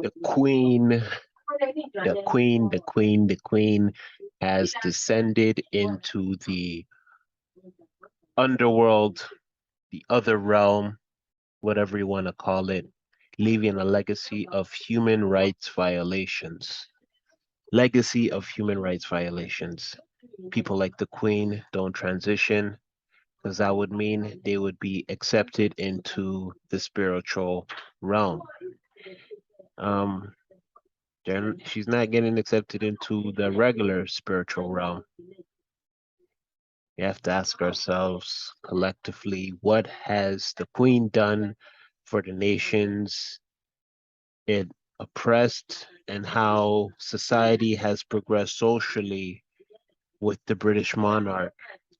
The queen, the queen has descended into the underworld, the other realm, whatever you want to call it, leaving a legacy of human rights violations. Legacy of human rights violations. People like the Queen don't transition because that would mean they would be accepted into the spiritual realm. Um, she's not getting accepted into the regular spiritual realm. We have to ask ourselves collectively, what has the Queen done for the nations it oppressed, and how society has progressed socially with the British monarch?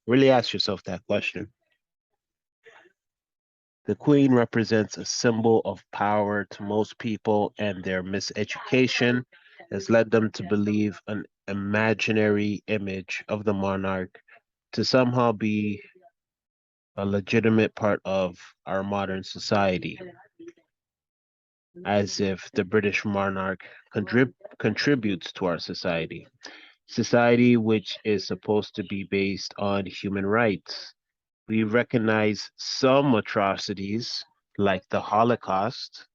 Really ask yourself that question. The Queen represents a symbol of power to most people, and their miseducation has led them to believe an imaginary image of the monarch to somehow be a legitimate part of our modern society, as if the British monarch contributes to our society. Society which is supposed to be based on human rights. We recognize some atrocities, like the Holocaust,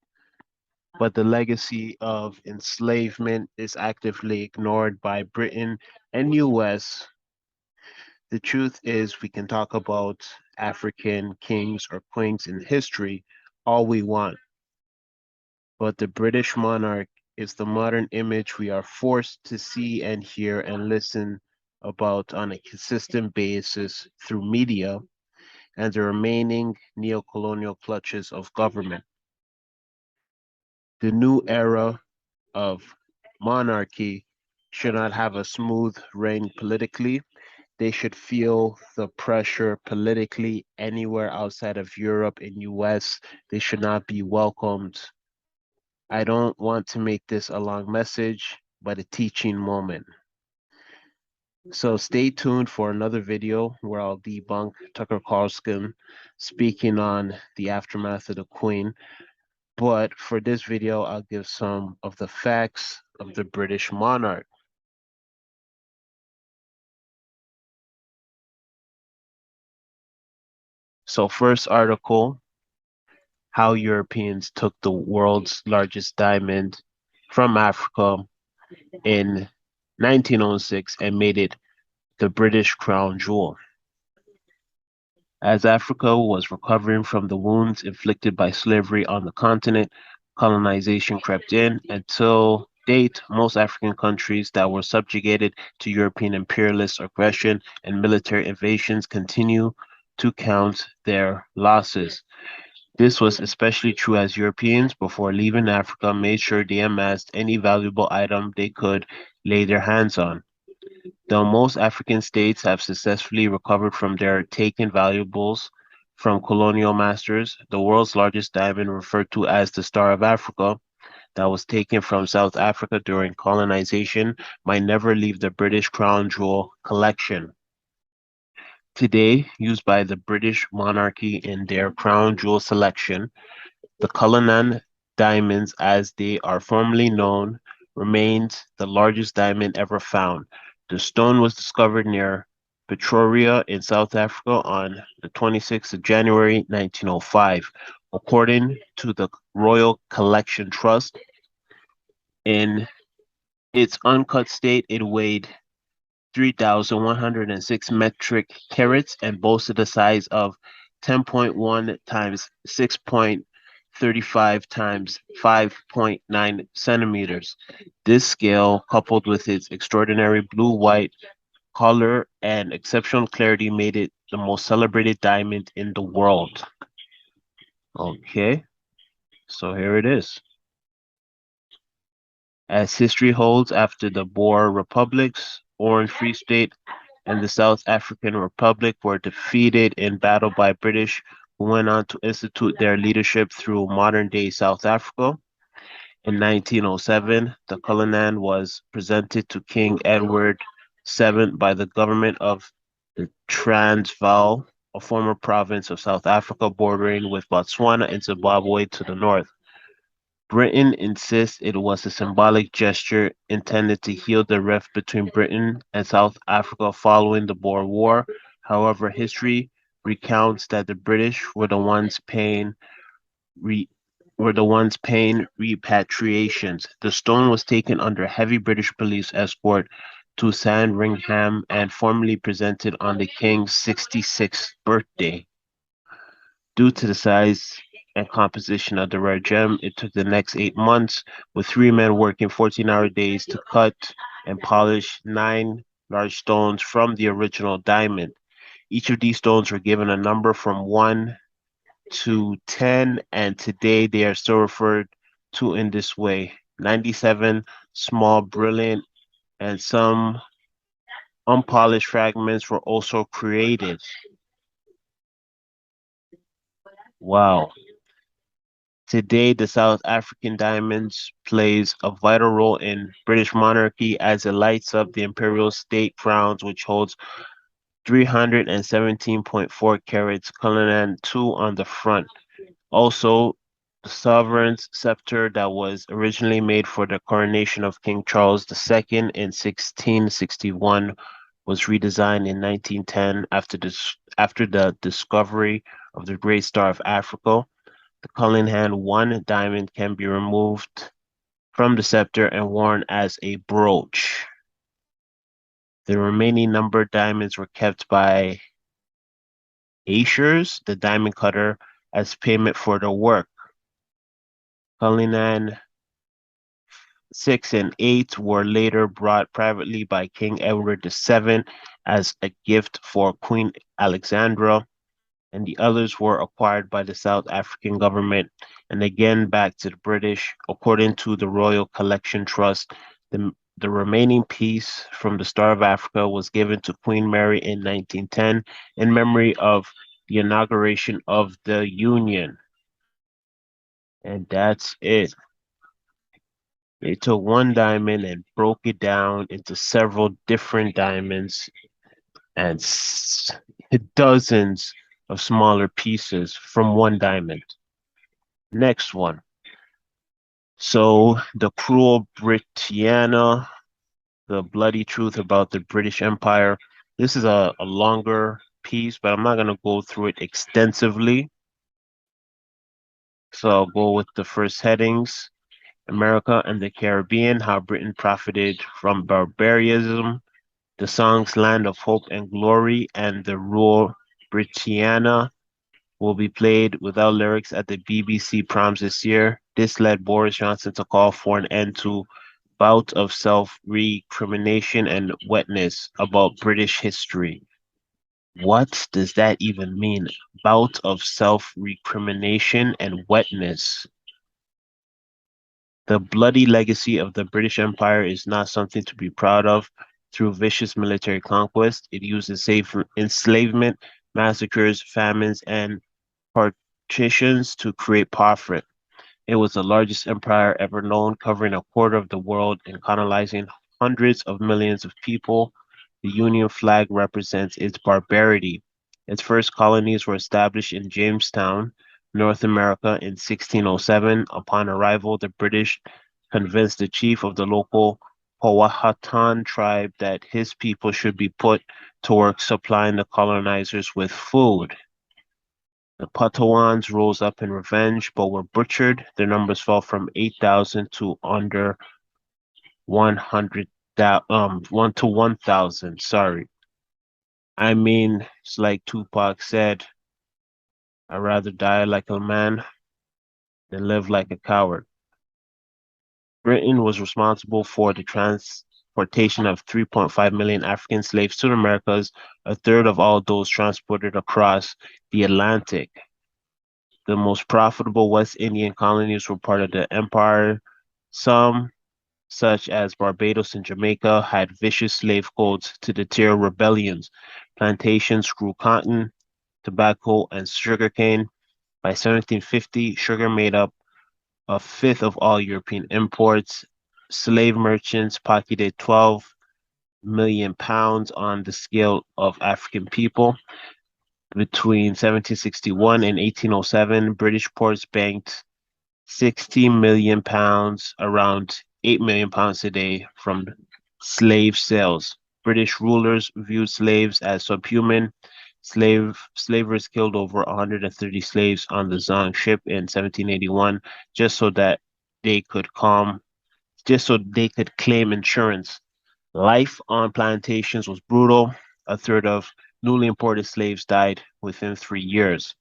but the legacy of enslavement is actively ignored by Britain and US. The truth is, we can talk about African kings or queens in history all we want, but the British monarch is the modern image we are forced to see and hear and listen about on a consistent basis through media and the remaining neo-colonial clutches of government. The new era of monarchy should not have a smooth reign politically. They should feel the pressure politically anywhere outside of Europe and US. They should not be welcomed. I don't want to make this a long message, but a teaching moment. So stay tuned for another video where I'll debunk Tucker Carlson speaking on the aftermath of the Queen. But for this video, I'll give some of the facts of the British monarch. So first article, how Europeans took the world's largest diamond from Africa in 1906 and made it the British crown jewel. As Africa was recovering from the wounds inflicted by slavery on the continent, colonization crept in. Until date, most African countries that were subjugated to European imperialist aggression and military invasions continue to count their losses. This was especially true as Europeans, before leaving Africa, made sure they amassed any valuable item they could lay their hands on. Though most African states have successfully recovered from their taken valuables from colonial masters, the world's largest diamond, referred to as the Star of Africa, that was taken from South Africa during colonization, might never leave the British crown jewel collection. Today, used by the British monarchy in their crown jewel selection, the Cullinan diamonds, as they are formally known, remains the largest diamond ever found. The stone was discovered near Pretoria in South Africa on the 26th of January 1905. According to the Royal Collection Trust, in its uncut state, it weighed 3,106 metric carats and boasted a size of 10.1 times 6.35 times 5.9 centimeters. This scale, coupled with its extraordinary blue-white color and exceptional clarity, made it the most celebrated diamond in the world. Okay, so here it is. As history holds, after the Boer republics, Orange Free State and the South African Republic were defeated in battle by British, who went on to institute their leadership through modern-day South Africa. In 1907, the Cullinan was presented to King Edward VII by the government of the Transvaal a former province of South Africa bordering with Botswana and Zimbabwe to the north. Britain insists it was a symbolic gesture intended to heal the rift between Britain and South Africa following the Boer War. However, history recounts that the British re- were the ones paying repatriations. The stone was taken under heavy British police escort to Sandringham and formally presented on the King's 66th birthday. Due to the size and composition of the rare gem, it took the next 8 months, with three men working 14-hour days to cut and polish nine large stones from the original diamond. Each of these stones were given a number from 1 to 10, and today they are still referred to in this way. 97 small, brilliant, and some unpolished fragments were also created. Wow. Today, the South African diamonds plays a vital role in British monarchy as it lights up the imperial state crowns, which holds 317.4 carats Cullinan 2 on the front. Also, the sovereign's scepter that was originally made for the coronation of King Charles II in 1661 was redesigned in 1910 after the discovery of the Great Star of Africa. The Cullinan 1 diamond can be removed from the scepter and worn as a brooch. The remaining numbered diamonds were kept by Ashers, the diamond cutter, as payment for the work. Cullinan 6 and 8 were later brought privately by King Edward VII as a gift for Queen Alexandra, and the others were acquired by the South African government and again back to the British. According to the Royal Collection Trust, the remaining piece from the Star of Africa was given to Queen Mary in 1910 in memory of the inauguration of the Union. And that's it. They took one diamond and broke it down into several different diamonds and dozens of smaller pieces from one diamond. Next one. So, the cruel Britannia, the bloody truth about the British Empire. This is a longer piece, but I'm not going to go through it extensively. So, I'll go with the first headings. America and the Caribbean, how Britain profited from barbarism, the songs Land of Hope and Glory and the Rule Britannia will be played without lyrics at the BBC proms this year. This led Boris Johnson to call for an end to bout of self-recrimination and wetness about British history. What does that even mean? Bout of self-recrimination and wetness. The bloody legacy of the British Empire is not something to be proud of. Through vicious military conquest, it used enslavement, massacres, famines, and partitions to create profit. It was the largest empire ever known, covering a quarter of the world and colonizing hundreds of millions of people. The Union flag represents its barbarity. Its first colonies were established in Jamestown, North America in 1607. Upon arrival, the British convinced the chief of the local Powhatan tribe that his people should be put to work supplying the colonizers with food. The Potawans rose up in revenge, but were butchered. Their numbers fell from 8,000 to under 1 to 1,000. Sorry. I mean, it's like Tupac said, I'd rather die like a man than live like a coward. Britain was responsible for the transportation of 3.5 million African slaves to the Americas, a third of all those transported across the Atlantic. The most profitable West Indian colonies were part of the empire. Some, such as Barbados and Jamaica, had vicious slave codes to deter rebellions. Plantations grew cotton, tobacco, and sugarcane. By 1750, sugar made up a fifth of all European imports. Slave merchants pocketed 12 million pounds on the scale of African people. Between 1761 and 1807, British ports banked 60 million pounds, around 8 million pounds a day, from slave sales. British rulers viewed slaves as subhuman. Slavers killed over 130 slaves on the Zong ship in 1781 just so that they could calm, just so they could claim insurance. Life on plantations was brutal. A third of newly imported slaves died within 3 years.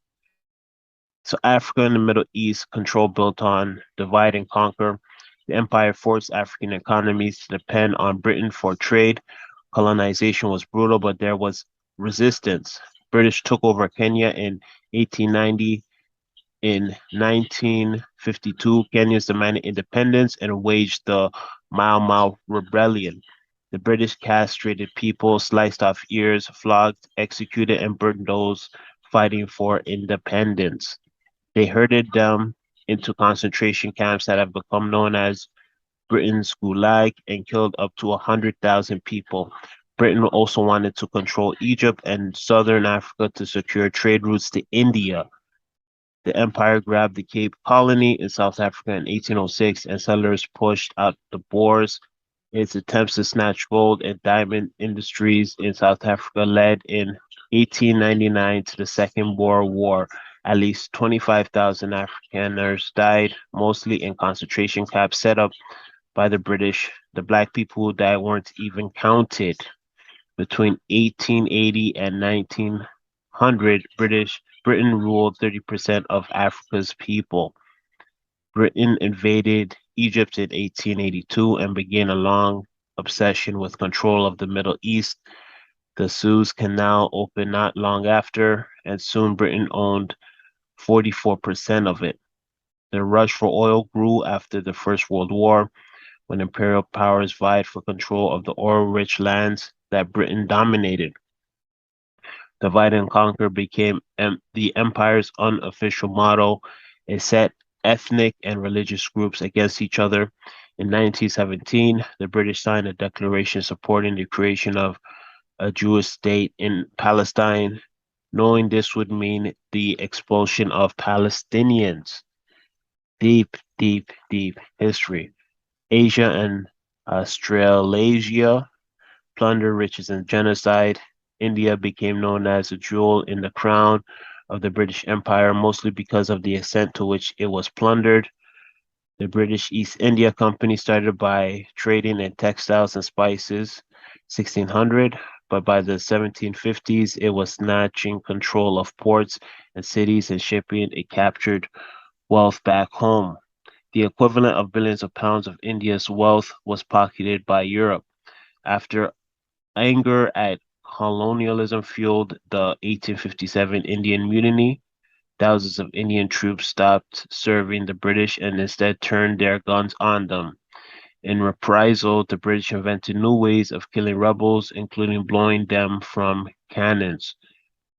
So Africa and the Middle East control built on divide and conquer. The empire forced African economies to depend on Britain for trade. Colonization was brutal, but there was resistance. British took over Kenya in 1890. In 1952, Kenyans demanded independence and waged the Mau Mau Rebellion. The British castrated people, sliced off ears, flogged, executed, and burned those fighting for independence. They herded them into concentration camps that have become known as Britain's Gulag and killed up to 100,000 people. Britain also wanted to control Egypt and southern Africa to secure trade routes to India. The empire grabbed the Cape Colony in South Africa in 1806, and settlers pushed out the Boers. Its attempts to snatch gold and diamond industries in South Africa led in 1899 to the Second Boer War. At least 25,000 Afrikaners died, mostly in concentration camps set up by the British. The black people who died weren't even counted. Between 1880 and 1900, Britain ruled 30% of Africa's people. Britain invaded Egypt in 1882 and began a long obsession with control of the Middle East. The Suez Canal opened not long after, and soon Britain owned 44% of it. The rush for oil grew after the First World War, when imperial powers vied for control of the oil-rich lands that Britain dominated. Divide and conquer became the empire's unofficial motto. It set ethnic and religious groups against each other. In 1917, the British signed a declaration supporting the creation of a Jewish state in Palestine, knowing this would mean the expulsion of Palestinians. Deep, deep, deep history. Asia and Australasia, plunder, riches, and genocide. India became known as a jewel in the crown of the British Empire, mostly because of the extent to which it was plundered. The British East India Company started by trading in textiles and spices, 1600, but by the 1750s, it was snatching control of ports and cities and shipping. It captured wealth back home. The equivalent of billions of pounds of India's wealth was pocketed by Europe. After anger at colonialism fueled the 1857 Indian Mutiny, thousands of Indian troops stopped serving the British and instead turned their guns on them. In reprisal, the British invented new ways of killing rebels, including blowing them from cannons.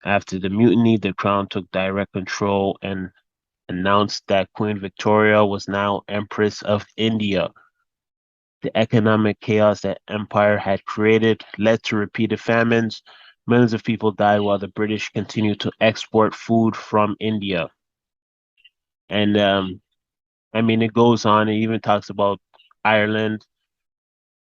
After the mutiny, the crown took direct control and announced that Queen Victoria was now Empress of India. The economic chaos that empire had created led to repeated famines. Millions of people died while the British continued to export food from India. And I mean, it goes on. It even talks about Ireland.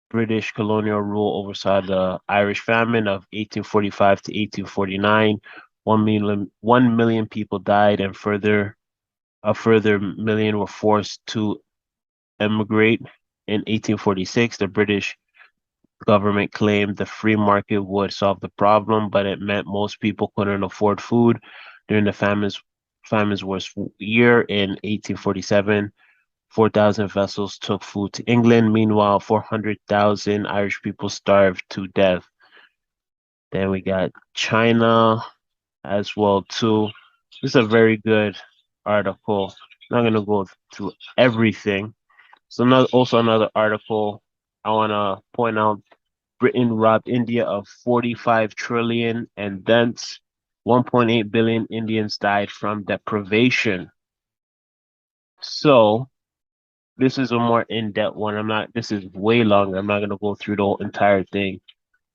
British colonial rule oversaw the Irish famine of 1845 to 1849. 1 million people died, and a further million were forced to emigrate. In 1846, the British government claimed the free market would solve the problem, but it meant most people couldn't afford food. During the famine's worst year in 1847, 4,000 vessels took food to England. Meanwhile, 400,000 Irish people starved to death. Then we got China as well too. This is a very good article. I'm not gonna go through everything. So also another article I wanna point out. Britain robbed India of 45 trillion and thence 1.8 billion Indians died from deprivation. So this is a more in-depth one. This is way longer. I'm not going to go through the whole entire thing.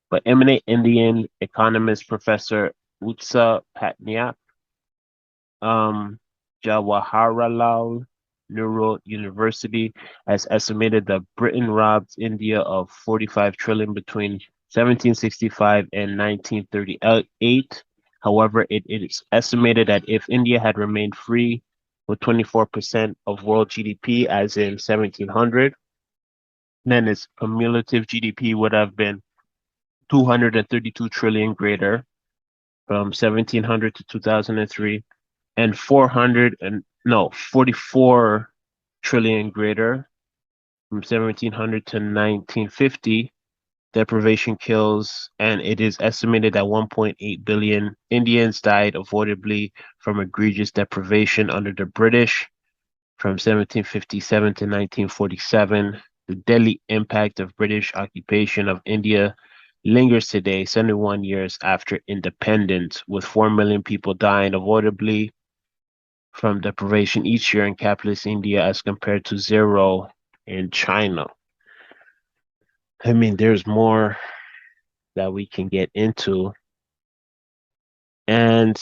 But eminent Indian economist Professor Utsa Patnaik, um, Jawaharlal Nehru University has estimated that Britain robbed India of 45 trillion between 1765 and 1938. However, it is estimated that if India had remained free with 24% of world GDP as in 1700, then its cumulative GDP would have been 232 trillion greater from 1700 to 2003 and 44 trillion greater from 1700 to 1950. Deprivation kills, and it is estimated that 1.8 billion Indians died avoidably from egregious deprivation under the British from 1757 to 1947. The deadly impact of British occupation of India lingers today, 71 years after independence, with 4 million people dying avoidably from deprivation each year in capitalist India as compared to zero in China. I mean, there's more that we can get into, and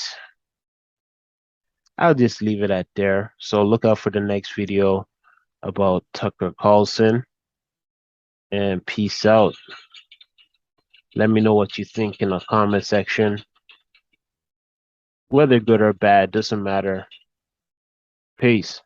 I'll just leave it at there. So look out for the next video about Tucker Carlson, and peace out. Let me know what you think in the comment section. Whether good or bad, doesn't matter. Peace.